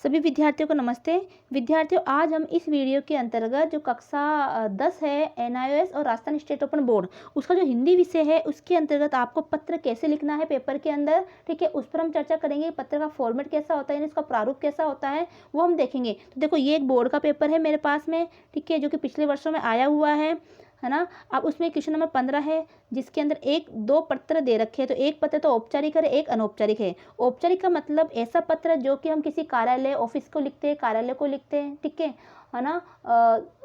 सभी विद्यार्थियों को नमस्ते। विद्यार्थियों, आज हम इस वीडियो के अंतर्गत जो कक्षा 10 है एनआईओएस और राजस्थान स्टेट ओपन बोर्ड उसका जो हिंदी विषय है उसके अंतर्गत आपको पत्र कैसे लिखना है पेपर के अंदर, ठीक है, उस पर हम चर्चा करेंगे। पत्र का फॉर्मेट कैसा होता है, इसका प्रारूप कैसा होता है वो हम देखेंगे। तो देखो, ये एक बोर्ड का पेपर है मेरे पास में, ठीक है, जो कि पिछले वर्षों में आया हुआ है ना। अब उसमें क्वेश्चन नंबर 15 है, जिसके अंदर एक दो पत्र दे रखे हैं। तो एक पत्र तो औपचारिक है, एक अनौपचारिक है। औपचारिक का मतलब ऐसा पत्र जो कि हम किसी कार्यालय ऑफिस को लिखते हैं, कार्यालय को लिखते हैं, ठीक है ना।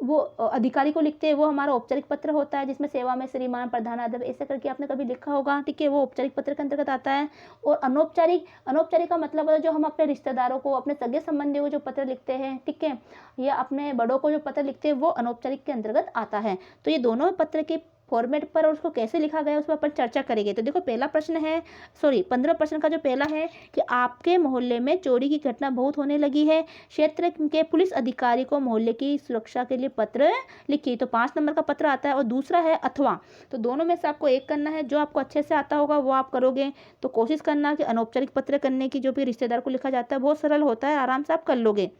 वो अधिकारी को लिखते हैं, वो हमारा औपचारिक पत्र होता है, जिसमें सेवा में श्रीमान प्रधानाध्यापक ऐसे करके आपने कभी लिखा होगा, ठीक है, वो औपचारिक पत्र के अंतर्गत आता है। और अनौपचारिक अनौपचारिक का मतलब है जो हम अपने रिश्तेदारों को, अपने सगे संबंधियों को जो पत्र लिखते हैं, ठीक है, या अपने बड़ों को जो पत्र लिखते हैं, वो अनौपचारिक के अंतर्गत आता है। तो ये दोनों पत्र के फॉर्मेट पर और उसको कैसे लिखा गया उस पर अपन चर्चा करेंगे। तो देखो, पहला प्रश्न है, 15 प्रश्न का जो पहला है कि आपके मोहल्ले में चोरी की घटना बहुत होने लगी है, क्षेत्र के पुलिस अधिकारी को मोहल्ले की सुरक्षा के लिए पत्र लिखिए। तो 5 नंबर का पत्र आता है। और दूसरा है अथवा। तो दोनों में से आपको एक करना है, जो आपको अच्छे से आता होगा वो आप करोगे। तो कोशिश करना कि अनौपचारिक पत्र करने की, जो भी रिश्तेदार को लिखा जाता है, बहुत सरल होता है, आराम से आप कर लोगे।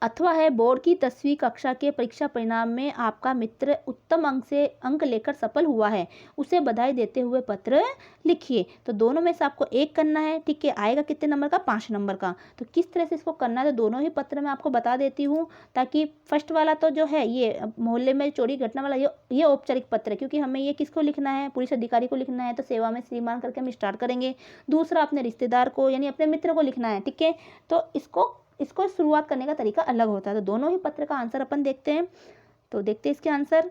अथवा है बोर्ड की 10वीं कक्षा के परीक्षा परिणाम में आपका मित्र उत्तम अंक लेकर सफल हुआ है, उसे बधाई देते हुए पत्र लिखिए। तो दोनों में से आपको एक करना है, ठीक है। आएगा कितने नंबर का? 5 नंबर का। तो किस तरह से इसको करना है, तो दोनों ही पत्र मैं आपको बता देती हूँ, ताकि फर्स्ट वाला तो जो है ये मोहल्ले में चोरी घटना वाला, ये औपचारिक पत्र है, क्योंकि हमें ये किसको लिखना है, पुलिस अधिकारी को लिखना है। तो सेवा में श्रीमान करके हम स्टार्ट करेंगे। दूसरा अपने रिश्तेदार को यानी अपने मित्र को लिखना है, ठीक है। तो इसको शुरुआत करने का तरीका अलग होता है। तो दोनों ही पत्र का आंसर अपन देखते हैं। तो देखते हैं इसके आंसर।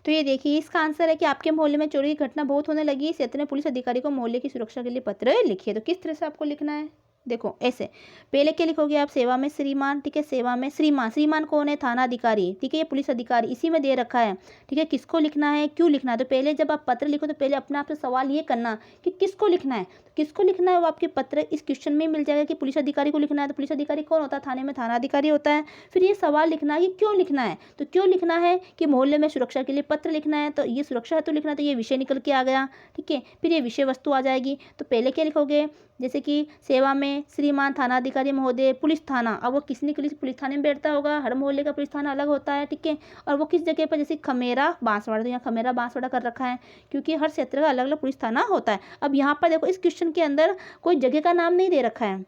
तो ये देखिए, इसका आंसर है कि आपके मोहल्ले में चोरी की घटना बहुत होने लगी, क्षेत्र में पुलिस अधिकारी को मोहल्ले की सुरक्षा के लिए पत्र लिखिए। तो किस तरह से आपको लिखना है, देखो ऐसे। पहले क्या लिखोगे आप? सेवा में श्रीमान, ठीक है, सेवा में श्रीमान। श्रीमान कौन है? थाना अधिकारी, ठीक है, ये पुलिस अधिकारी इसी में दे रखा है, ठीक है। किसको लिखना है, क्यों लिखना है? तो पहले जब आप पत्र लिखो तो पहले अपने आप से सवाल ये करना कि किसको लिखना है। तो किसको लिखना है वो आपके पत्र इस क्वेश्चन में मिल जाएगा कि पुलिस अधिकारी को लिखना है। तो पुलिस अधिकारी कौन होता है? थाने में थाना अधिकारी होता है। फिर ये सवाल लिखना है कि क्यों लिखना है। तो क्यों लिखना है कि मोहल्ले में सुरक्षा के लिए पत्र लिखना है, तो ये सुरक्षा है तो लिखना है। तो ये विषय निकल के आ गया, ठीक है। फिर ये विषय वस्तु आ जाएगी। तो पहले क्या लिखोगे? जैसे कि सेवा में श्रीमान थानाधिकारी महोदय पुलिस थाना। अब वो किसने पुलिस थाने में बैठता होगा, हर मोहल्ले का पुलिस थाना अलग होता है, ठीक है। और वो किस जगह पर? जैसे खमेरा बांसवाड़ा, तो यहाँ खमेरा बांसवाड़ा कर रखा है, क्योंकि हर क्षेत्र का अलग अलग पुलिस थाना होता है। अब यहाँ पर देखो, इस क्वेश्चन के अंदर कोई जगह का नाम नहीं दे रखा है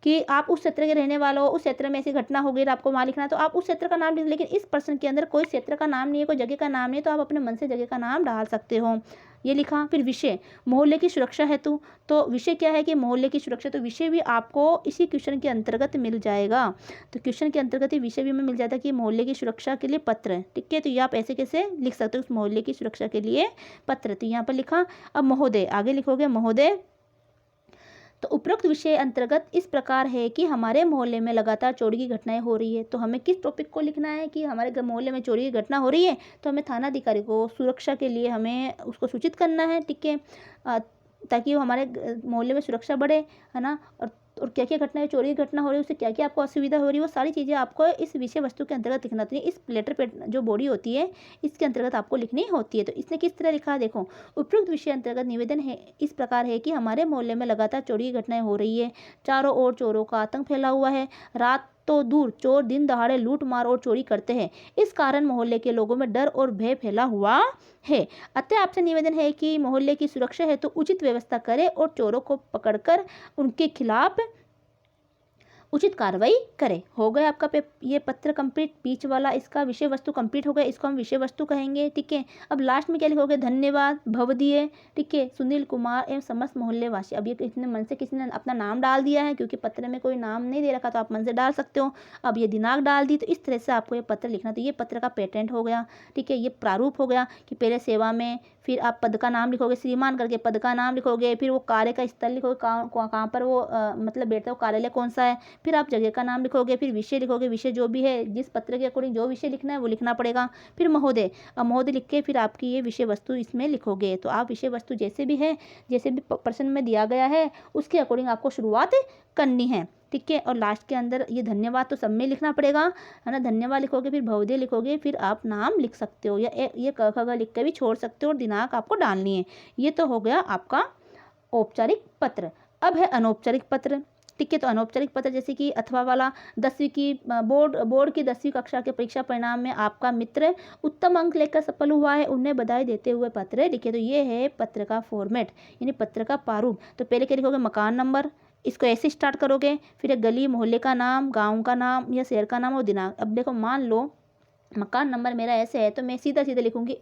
कि आप उस क्षेत्र के रहने वाले हो, उस क्षेत्र में ऐसी घटना हो गई, आपको वहाँ लिखना है, तो आप उस क्षेत्र का नाम लिख। लेकिन इस प्रश्न के अंदर कोई क्षेत्र का नाम नहीं है, कोई जगह का नाम नहीं है, तो आप अपने मन से जगह का नाम डाल सकते हो। ये लिखा। फिर विषय मोहल्ले की सुरक्षा हेतु। तो विषय क्या है कि मोहल्ले की सुरक्षा, तो विषय भी आपको इसी क्वेश्चन के अंतर्गत मिल जाएगा। तो क्वेश्चन के अंतर्गत ही विषय भी हमें मिल जाता है कि मोहल्ले की सुरक्षा के लिए पत्र, ठीक है। तो ये आप ऐसे कैसे लिख सकते हो, उस मोहल्ले की सुरक्षा के लिए पत्र। तो यहाँ पर लिखा। अब महोदय, आगे लिखोगे महोदय। तो उपरोक्त विषय अंतर्गत इस प्रकार है कि हमारे मोहल्ले में लगातार चोरी की घटनाएं हो रही है। तो हमें किस टॉपिक को लिखना है कि हमारे मोहल्ले में चोरी की घटना हो रही है, तो हमें थाना अधिकारी को सुरक्षा के लिए हमें उसको सूचित करना है, ठीक है, ताकि वो हमारे मोहल्ले में सुरक्षा बढ़े, है ना। और क्या क्या घटनाएं, चोरी की घटना हो रही है, उससे क्या क्या आपको असुविधा हो रही है, वो सारी चीज़ें आपको इस विषय वस्तु के अंतर्गत लिखना चाहिए। इस लेटर पे जो बॉडी होती है इसके अंतर्गत आपको लिखनी होती है। तो इसने किस तरह लिखा, देखो। उपरोक्त विषय अंतर्गत निवेदन है इस प्रकार है कि हमारे मोहल्ले में लगातार चोरी की घटनाएं हो रही है, चारों ओर चोरों का आतंक फैला हुआ है, रात तो दूर चोर दिन दहाड़े लूट मार और चोरी करते हैं। इस कारण मोहल्ले के लोगों में डर और भय फैला हुआ है। अतः आपसे निवेदन है कि मोहल्ले की सुरक्षा हेतु उचित व्यवस्था करें और चोरों को पकड़कर उनके खिलाफ उचित कार्रवाई करें। हो गया आपका ये पत्र कंप्लीट। बीच वाला इसका विषय वस्तु कंप्लीट हो गया, इसको हम विषय वस्तु कहेंगे, ठीक है। अब लास्ट में क्या लिखोगे? धन्यवाद भवदीय, ठीक है, सुनील कुमार एवं समस्त मोहल्ले वासी। अब ये इतने मन से किसी ने अपना नाम डाल दिया है, क्योंकि पत्र में कोई नाम नहीं दे रखा, तो आप मन से डाल सकते हो। अब ये दिनांक डाल दी। तो इस तरह से आपको ये पत्र लिखना। तो ये पत्र का पेटेंट हो गया, ठीक है। ये प्रारूप हो गया कि पहले सेवा में, फिर आप पद का नाम लिखोगे श्रीमान करके, पद का नाम लिखोगे, फिर वो कार्य का स्थल लिखोगे, कहाँ पर वो मतलब बैठता है, वो कार्यालय कौन सा है, फिर आप जगह का नाम लिखोगे, फिर विषय लिखोगे, विषय जो भी है जिस पत्र के अकॉर्डिंग जो विषय लिखना है वो लिखना पड़ेगा। फिर महोदय, अब महोदय लिख के फिर आपकी ये विषय वस्तु इसमें लिखोगे। तो आप विषय वस्तु जैसे भी है, जैसे भी प्रश्न में दिया गया है उसके अकॉर्डिंग आपको शुरुआत करनी है, ठीक है। और लास्ट के अंदर ये धन्यवाद तो सब में लिखना पड़ेगा, है ना। धन्यवाद लिखोगे, फिर भवदीय लिखोगे, फिर आप नाम लिख सकते हो, या ये क ख ग लिख के भी छोड़ सकते हो, और दिनांक आपको डालनी है। ये तो हो गया आपका औपचारिक पत्र। अब है अनौपचारिक पत्र। ठीक है। तो अनौपचारिक पत्र जैसे कि अथवा वाला 10वीं की बोर्ड की 10वीं कक्षा के परीक्षा परिणाम में आपका मित्र उत्तम अंक लेकर सफल हुआ है, उन्हें बधाई देते हुए पत्र लिखे। तो ये है पत्र का फॉर्मेट, यानी पत्र का प्रारूप। तो पहले क्या लिखोगे, मकान नंबर, इसको ऐसे स्टार्ट करोगे, फिर गली मोहल्ले का नाम, गांव का नाम या शहर का नाम और दिनांक। अब देखो मान लो मकान नंबर मेरा ऐसे है, तो मैं सीधा सीधा लिखूंगी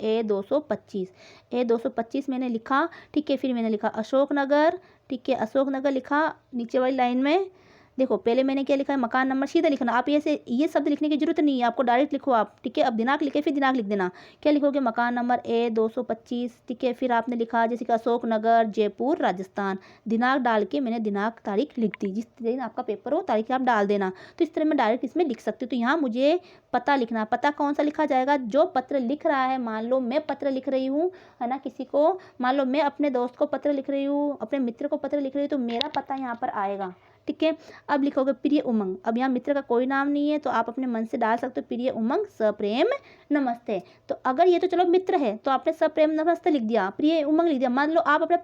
A225 मैंने लिखा, ठीक है। फिर मैंने लिखा अशोक नगर, ठीक है, अशोक नगर लिखा नीचे वाली लाइन में। देखो पहले मैंने क्या लिखा है, मकान नंबर सीधा लिखना, आप ये शब्द लिखने की जरूरत नहीं है, आपको डायरेक्ट लिखो आप, ठीक है। अब दिनांक लिखे, फिर दिनांक लिख देना। क्या लिखोगे, मकान नंबर A225, ठीक है। फिर आपने लिखा जैसे कि अशोक नगर, जयपुर, राजस्थान। दिनांक डाल के मैंने दिनांक तारीख लिख दी, जिस दिन आपका पेपर हो तारीख आप डाल देना। तो इस तरह मैं डायरेक्ट इसमें लिख सकती हूँ। तो यहाँ मुझे पता लिखना, पता कौन सा लिखा जाएगा, जो पत्र लिख रहा है। मान लो मैं पत्र लिख रही हूँ, है ना, किसी को, मान लो मैं अपने दोस्त को पत्र लिख रही हूँ, अपने मित्र को पत्र लिख रही हूँ, तो मेरा पता यहाँ पर आएगा, ठीक है। अब लिखोगे प्रिय उमंग। अब यहाँ मित्र का कोई नाम नहीं है, तो आप अपने मन से डाल सकते हो प्रिय उमंग सप्रेम नमस्ते। तो अगर ये तो चलो मित्र है, तो आपने सप्रेम नमस्ते लिख दिया, प्रिय उमंग लिख दिया। मान लो आप अपने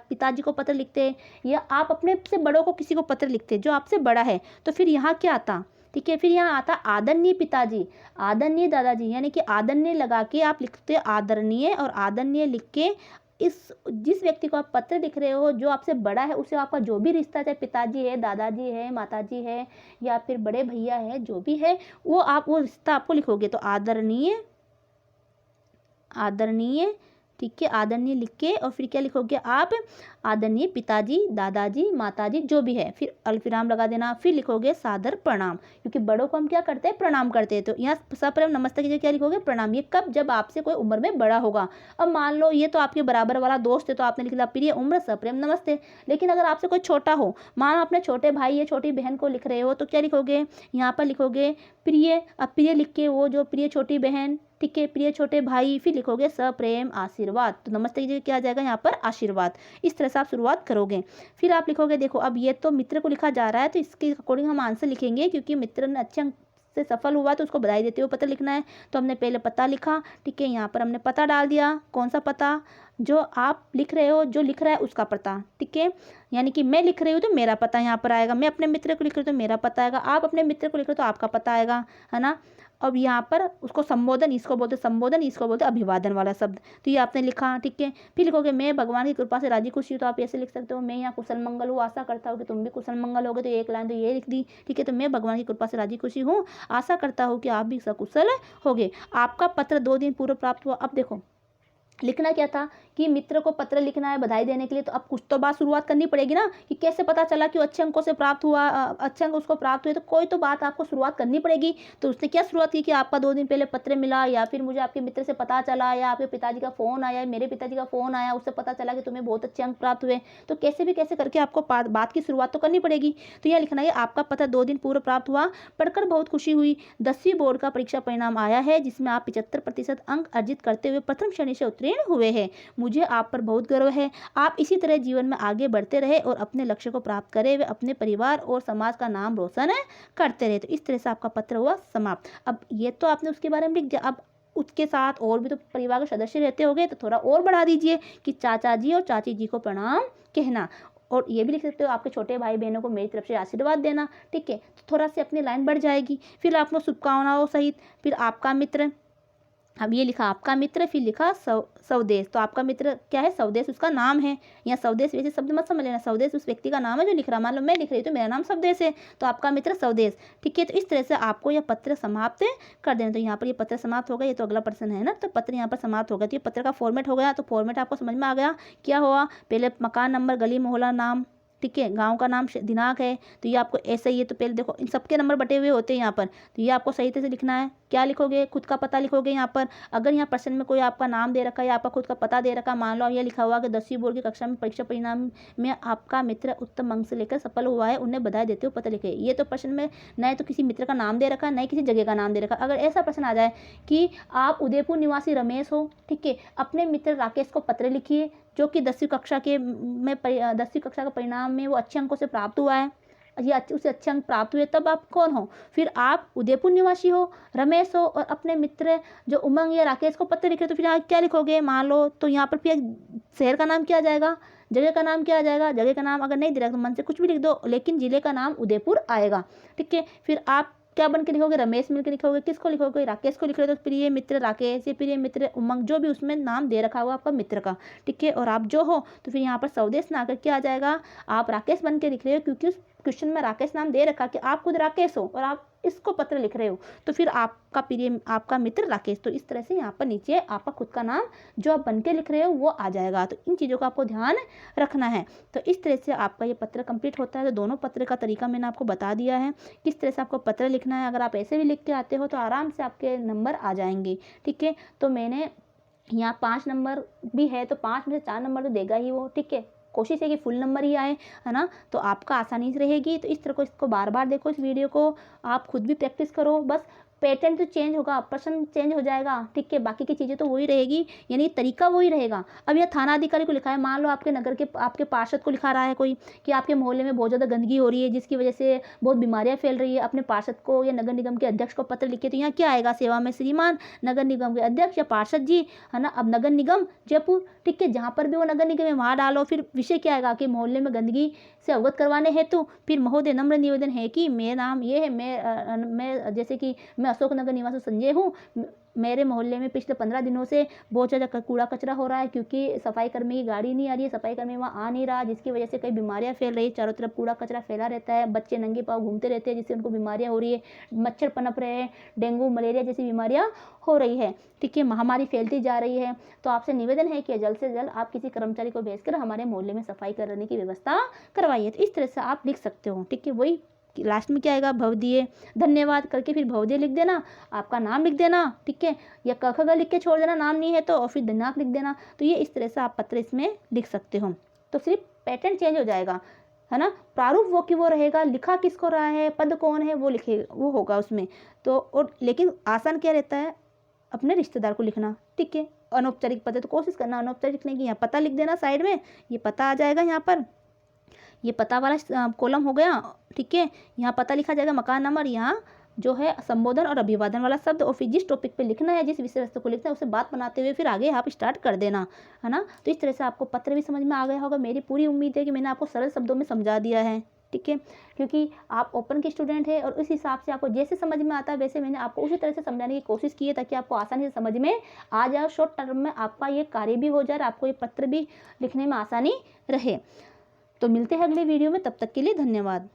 पिताजी को पत्र लिखते, या आप अपने से बड़ों को किसी को पत्र लिखते जो आपसे बड़ा है, तो फिर यहाँ क्या आता, ठीक है। फिर यहाँ आता आदरणीय पिताजी, आदरणीय दादाजी, यानी कि आदरणीय लगा के आप लिखते आदरणीय, और आदरणीय लिख के जिस व्यक्ति को आप पत्र लिख रहे हो, जो आपसे बड़ा है, उसे आपका जो भी रिश्ता, चाहे पिताजी है, दादाजी है, माताजी है, या फिर बड़े भैया है, जो भी है, वो रिश्ता आपको लिखोगे। तो आदरणीय, आदरणीय, ठीक है, आदरणीय लिख के, और फिर क्या लिखोगे आप, आदरणीय पिताजी, दादाजी, माताजी, जो भी है, फिर अल्पविराम लगा देना। फिर लिखोगे सादर प्रणाम, क्योंकि बड़ों को हम क्या करते हैं, प्रणाम करते हैं। तो यहाँ सप्रेम नमस्ते की जगह क्या लिखोगे, प्रणाम। ये कब, जब आपसे कोई उम्र में बड़ा होगा। अब मान लो ये तो आपके बराबर वाला दोस्त है, तो आपने लिख दिया प्रिय उम्र सप्रेम नमस्ते। लेकिन अगर आपसे कोई छोटा हो, मानो अपने छोटे भाई या छोटी बहन को लिख रहे हो, तो क्या लिखोगे, यहाँ पर लिखोगे प्रिय। अब प्रिय लिख के वो जो प्रिय छोटी बहन, ठीक है, प्रिय छोटे भाई, फिर लिखोगे सप्रेम आशीर्वाद। तो नमस्ते की जगह क्या आ जाएगा यहाँ पर, आशीर्वाद। इस तरह से आप शुरुआत करोगे। फिर आप लिखोगे, देखो अब ये तो मित्र को लिखा जा रहा है, तो इसके अकॉर्डिंग हम आंसर लिखेंगे, क्योंकि मित्र ने अच्छे अंक से सफल हुआ तो उसको बधाई देते हुए पत्र लिखना है। तो हमने पहले पता लिखा, ठीक है, यहाँ पर हमने पता डाल दिया। कौन सा पता, जो आप लिख रहे हो, जो लिख रहा है उसका पता, ठीक है। यानी कि मैं लिख रही हूँ तो मेरा पता यहाँ पर आएगा, मैं अपने मित्र को लिख रही हूँ तो मेरा पता आएगा, आप अपने मित्र को लिख रहे हो तो आपका पता आएगा, है ना। अब यहाँ पर उसको संबोधन, इसको बोलते संबोधन, इसको बोलते अभिवादन वाला शब्द। तो ये आपने लिखा, ठीक है। फिर लिखोगे मैं भगवान की कृपा से राजी खुशी हूँ, तो आप ऐसे लिख सकते हो, मैं यहाँ कुशल मंगल हूँ, आशा करता हूँ कि तुम भी कुशल मंगल होगे। तो एक लाइन तो ये लिख दी, ठीक है। तो मैं भगवान की कृपा से राजी खुशी हूँ, आशा करता हूँ कि आप भी सकुशल होगे। आपका पत्र 2 दिन पूर्व प्राप्त हुआ। अब देखो लिखना क्या था कि मित्र को पत्र लिखना है बधाई देने के लिए, तो अब कुछ तो बात शुरुआत करनी पड़ेगी ना, कि कैसे पता चला कि वो अच्छे अंकों से प्राप्त हुआ, अच्छे अंक उसको प्राप्त हुए, तो कोई तो बात आपको शुरुआत करनी पड़ेगी। तो उसने क्या शुरुआत की कि आपका 2 दिन पहले पत्र मिला, या फिर मुझे आपके मित्र से पता चला, या आपके पिताजी का फ़ोन आया, मेरे पिताजी का फ़ोन आया, उससे पता चला कि तुम्हें बहुत अच्छे अंक प्राप्त हुए। तो कैसे भी कैसे करके आपको बात की शुरुआत तो करनी पड़ेगी। तो यह लिखना है आपका पत्र 2 दिन पूर्व प्राप्त हुआ, पढ़कर बहुत खुशी हुई। 10वीं बोर्ड का परीक्षा परिणाम आया है, जिसमें आप 75% अंक अर्जित करते हुए प्रथम श्रेणी से उत्तीर्ण हुए हैं। मुझे आप पर बहुत गर्व है। आप इसी तरह जीवन में आगे बढ़ते रहे और अपने लक्ष्य को प्राप्त करे वे अपने परिवार और समाज का नाम रोशन करते रहे। तो इस तरह से आपका पत्र हुआ समाप्त। अब ये तो आपने उसके बारे में लिख दिया, अब उसके साथ और भी तो परिवार के सदस्य रहते होंगे, तो थोड़ा और बढ़ा दीजिए कि चाचा जी और चाची जी को प्रणाम कहना। और ये भी लिख सकते हो आपके छोटे भाई बहनों को मेरी तरफ से आशीर्वाद देना, ठीक है। तो थोड़ा सी अपनी लाइन बढ़ जाएगी। फिर आपको शुभकामनाओं सहित, फिर आपका मित्र, अब ये लिखा आपका मित्र, फिर लिखा स्वदेश। तो आपका मित्र क्या है, स्वदेश उसका नाम है। या स्वदेश वैसे शब्द मत समझ लेना, स्वदेश उस व्यक्ति का नाम है जो लिख रहा। मान लो मैं लिख रही हूँ तो मेरा नाम स्वदेश है, तो आपका मित्र स्वदेश, ठीक है। तो इस तरह से आपको यह पत्र समाप्त कर देना। तो यहाँ पर ये पत्र समाप्त हो गया, ये तो अगला प्रश्न है ना। तो पत्र यहाँ पर समाप्त हो गया, तो ये पत्र का फॉर्मेट हो गया। तो फॉर्मेट आपको समझ में आ गया क्या हुआ। पहले मकान नंबर, गली मोहल्ला नाम, ठीक है, गांव का नाम, दिनांक है, तो ये आपको ऐसा ही है। तो पहले देखो इन सबके नंबर बटे हुए होते हैं यहाँ पर, तो ये आपको सही तरह से लिखना है। क्या लिखोगे, खुद का पता लिखोगे यहाँ पर। अगर यहाँ प्रश्न में कोई आपका नाम दे रखा है या आपका खुद का पता दे रखा, मान लो ये लिखा हुआ कि 10वीं बोर्ड की कक्षा में परीक्षा परिणाम में आपका मित्र उत्तम अंक से लेकर सफल हुआ है, उन्हें बधाई देते हुए पत्र लिखे। ये तो प्रश्न में न तो किसी मित्र का नाम दे रखा, न किसी जगह का नाम दे रखा। अगर ऐसा प्रश्न आ जाए कि आप उदयपुर निवासी रमेश हो, ठीक है, अपने मित्र राकेश को पत्र लिखिए, जो कि 10वीं कक्षा का परिणाम में वो अच्छे अंकों से प्राप्त हुआ है, या उसे अच्छे अंक प्राप्त हुए, तब आप कौन हो, फिर आप उदयपुर निवासी हो, रमेश हो, और अपने मित्र जो उमंग या राकेश को पत्र लिखे। तो फिर यहाँ क्या लिखोगे, मान लो तो यहाँ पर फिर शहर का नाम क्या आ जाएगा, जगह का नाम क्या आ जाएगा, जगह का नाम अगर नहीं दे रहा तो मन से कुछ भी लिख दो, लेकिन जिले का नाम उदयपुर आएगा। ठीक है, फिर आप क्या बन के लिखोगे, रमेश मिल के लिखोगे, किसको लिखोगे, राकेश को लिख रहे हो तो प्रिय मित्र राकेश, या प्रिय मित्र उमंग, जो भी उसमें नाम दे रखा होगा आपका मित्र का। ठीक है, और आप जो हो तो फिर यहाँ पर स्वदेश नागर क्या आ जाएगा, आप राकेश बन के लिख रहे हो क्योंकि उस क्वेश्चन में राकेश नाम दे रखा कि आप खुद राकेश हो और आप इसको पत्र लिख रहे हो, तो फिर आपका प्रिय आपका मित्र राकेश। तो इस तरह से यहाँ पर नीचे आपका खुद का नाम जो आप बन के लिख रहे हो वो आ जाएगा। तो इन चीज़ों का आपको ध्यान रखना है। तो इस तरह से आपका ये पत्र कंप्लीट होता है। तो दोनों पत्र का तरीका मैंने आपको बता दिया है, किस तरह से आपको पत्र लिखना है। अगर आप ऐसे भी लिख के आते हो तो आराम से आपके नंबर आ जाएंगे। ठीक है, तो मैंने यहाँ 5 नंबर भी है तो 5 में से 4 नंबर तो देगा ही वो। ठीक है, कोशिश है कि फुल नंबर ही आए, है ना, तो आपका आसानी से रहेगी। तो इस तरह को इसको बार बार देखो, इस वीडियो को आप खुद भी प्रैक्टिस करो। बस पैटर्न तो चेंज होगा, प्रश्न चेंज हो जाएगा। ठीक है, बाकी की चीज़ें तो वही रहेगी, यानी तरीका वही रहेगा। अब यह थाना अधिकारी को लिखा है, मान लो आपके नगर के आपके पार्षद को लिखा रहा है कोई कि आपके मोहल्ले में बहुत ज़्यादा गंदगी हो रही है जिसकी वजह से बहुत बीमारियां फैल रही है, अपने पार्षद को या नगर निगम के अध्यक्ष को पत्र लिखे। तो यहाँ क्या आएगा, सेवा में श्रीमान नगर निगम के अध्यक्ष या पार्षद जी, है ना। अब नगर निगम जयपुर, ठीक है, जहाँ पर भी वो नगर निगम है वहाँ डालो। फिर विषय क्या आएगा कि मोहल्ले में गंदगी से अवगत करवाने हेतु फिर महोदय नम्र निवेदन है कि मेरा नाम ये है, मैं जैसे कि मैं अशोक नगर निवासी संजय हूँ, मेरे मोहल्ले में पिछले 15 दिनों से बहुत ज़्यादा कूड़ा कचरा हो रहा है क्योंकि सफाई कर्मी की गाड़ी नहीं आ रही है, सफाई कर्मी वहाँ आ नहीं रहा, जिसकी वजह से कई बीमारियाँ फैल रही है। चारों तरफ कूड़ा कचरा फैला रहता है, बच्चे नंगे पाँव घूमते रहते हैं जिससे उनको बीमारियाँ हो रही है, मच्छर पनप रहे हैं, डेंगू मलेरिया जैसी बीमारियाँ हो रही है। ठीक है, महामारी फैलती जा रही है। तो आपसे निवेदन है कि जल्द से जल्द आप किसी कर्मचारी को भेजकर हमारे मोहल्ले में सफाई करने की व्यवस्था करवाइए। तो इस तरह से आप लिख सकते हो। ठीक है, वही लास्ट में क्या आएगा, भवदीय धन्यवाद करके फिर भवदीय लिख देना, आपका नाम लिख देना। ठीक है, या क ख ग लिख के छोड़ देना, नाम नहीं है तो, और फिर धन्यवाद लिख देना। तो ये इस तरह से आप पत्र इसमें लिख सकते हो। तो सिर्फ पैटर्न चेंज हो जाएगा, है ना, प्रारूप वो की वो रहेगा, लिखा किसको रहा है, पद कौन है वो लिखे वो होगा उसमें। तो और लेकिन आसान क्या रहता है, अपने रिश्तेदार को लिखना। ठीक है, अनौपचारिक पद तो कोशिश करना अनौपचारिक लिखने की। यहाँ पता लिख देना साइड में, ये पता आ जाएगा यहाँ पर, ये पता वाला कॉलम हो गया। ठीक है, यहाँ पता लिखा जाएगा, मकान नंबर, यहाँ जो है संबोधन और अभिवादन वाला शब्द, और फिर जिस टॉपिक पे लिखना है, जिस विषय वस्तु को लिखना है उसे बात बनाते हुए फिर आगे आप स्टार्ट कर देना, है ना। तो इस तरह से आपको पत्र भी समझ में आ गया होगा। मेरी पूरी उम्मीद है कि मैंने आपको सरल शब्दों में समझा दिया है। ठीक है, क्योंकि आप ओपन के स्टूडेंट है और उस हिसाब से आपको जैसे समझ में आता है वैसे मैंने आपको उसी तरह से समझाने की कोशिश की है ताकि आपको आसानी से समझ में आ जाए, शॉर्ट टर्म में आपका ये कार्य भी हो जाए, आपको ये पत्र भी लिखने में आसानी रहे। तो मिलते हैं अगले वीडियो में, तब तक के लिए धन्यवाद।